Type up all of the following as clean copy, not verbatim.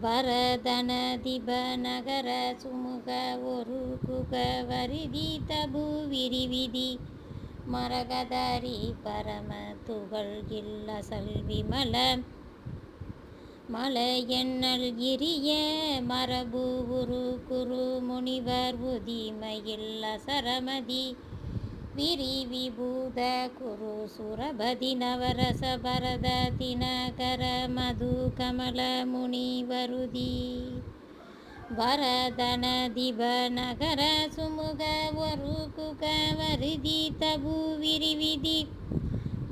வரதனதிப நகர சுமுக ஒரு குக வரிதி தபு விரிவிதி மரகதரி பரம துகள் இல்லசல் விமல மலையெண்ணல் இரிய மரபு உரு குரு முனிவர் உதிமையில் அசரமதி விரி விபூத குரு சுரபதி நவரச பரத தினகர மது கமல முனிவருதி வரதனதிப நகர சுமுக ஒரு குக வரிதி தபு விரிவிதி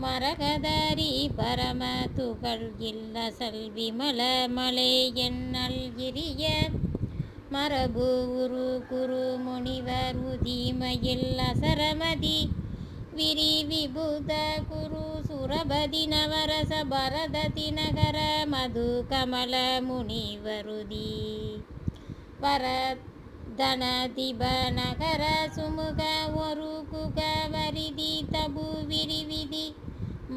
மரகதரி பரம துகள் இல்லசல் விமல மலை எண்ணல் இரிய மரபு உரு குரு முனிவர் உதிமையில் அசரமதி விரி விபூத குரு சுரபதி நவரச பரத தினகர மது கமல முனிவருதி வரதனதிப நகர சுமுக ஒரு குக வரிதி தபு விரிவிதி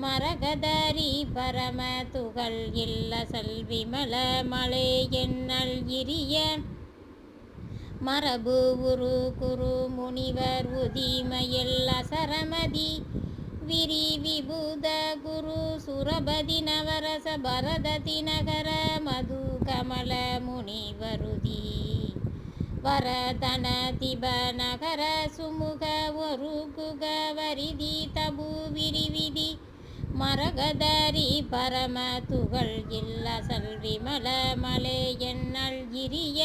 மரகதரி பரம துகள் இல்லசல் விமல மலை எண்ணல் இரிய மரபு உரு குரு முனிவர் உதிமையில் அசரமதி விரி விபூத குரு சுரபதி நவரச பரத தினகர மது கமல முனிவருதி வரதனதிப நகர சுமுக ஒரு குக வரிதி தபு விரிவிதி மரகதரி பரம துகள் இல்லசல் விமல மலை எண்ணல் இரிய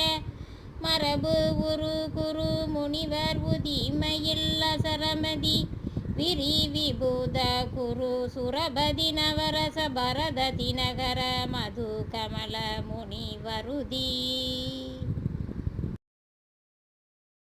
மரபு உரு குரு முனிவர் உதிமையில் அசரமதி விரி விபூத குரு சுரபதி நவரச பரத தினகர மது கமல முனிவருதி